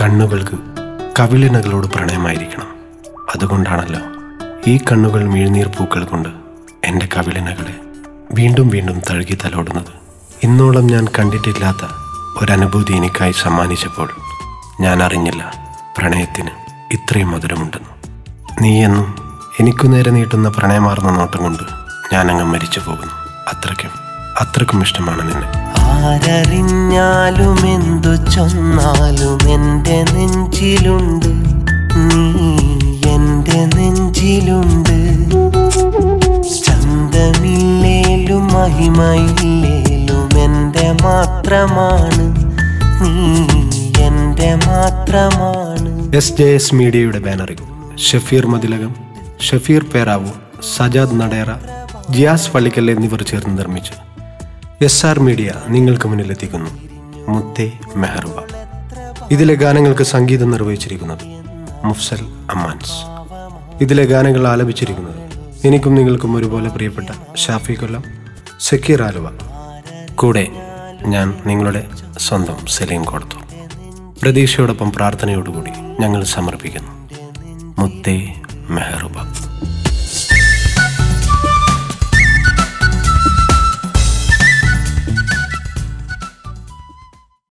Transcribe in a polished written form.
കണ്ണുകൾക്ക് കവിളിനകളോട് പ്രണയമായിരിക്കണം. അതുകൊണ്ടാണല്ലോ ഈ കണ്ണുകൾ മിഴുനീർ പൂക്കൾ കൊണ്ട് എൻ്റെ കവിളിനകളെ വീണ്ടും വീണ്ടും തഴുകി തലോടുന്നത്. ഇന്നോളം ഞാൻ കണ്ടിട്ടില്ലാത്ത ഒരനുഭൂതി എനിക്കായി സമ്മാനിച്ചപ്പോൾ ഞാൻ അറിഞ്ഞില്ല പ്രണയത്തിന് ഇത്രയും മധുരമുണ്ടെന്ന്. നീയെന്നും എനിക്കു നേരെ നീട്ടുന്ന പ്രണയമാർന്ന നോട്ടം കൊണ്ട് ഞാനങ്ങ് മരിച്ചു പോകുന്നു. അത്രയ്ക്കും ഇഷ്ടമാണ് നിന്നെ. ആരറിഞ്ഞാലും എന്തു ചൊന്നാലും എൻ്റെ നെഞ്ചിലുണ്ട് നീ, എൻ്റെ നെഞ്ചിലുണ്ട്. ചന്തമില്ലേലും മഹിമയില്ലേലും എൻ്റെ മാത്രമാണ് നീ, എൻ്റെ മാത്രമാണ്. SJS മീഡിയയുടെ ബാനറിൽ ഷഫീർ മതിലകം, ഷഫീർ പേരാവൂർ, സജാദ് നടേറ, ജിയാസ് പള്ളിക്കൽ എന്നിവർ ചേർന്ന് നിർമ്മിച്ചു SR മീഡിയ നിങ്ങൾക്ക് മുന്നിലെത്തിക്കുന്നു മുത്തേ മെഹറുബ. ഇതിലെ ഗാനങ്ങൾക്ക് സംഗീതം നിർവഹിച്ചിരിക്കുന്നത് മുഫ്സൽ അമ്മാൻസ്. ഇതിലെ ഗാനങ്ങൾ ആലപിച്ചിരിക്കുന്നത് എനിക്കും നിങ്ങൾക്കും ഒരുപോലെ പ്രിയപ്പെട്ട ഷാഫി കൊല്ലം, സക്കീർ ആലുവ, കൂടെ ഞാൻ നിങ്ങളുടെ സ്വന്തം സലീം കൊടുത്തു. പ്രതീക്ഷയോടൊപ്പം പ്രാർത്ഥനയോടുകൂടി ഞങ്ങൾ സമർപ്പിക്കുന്നു മുത്തേ മെഹറുബ.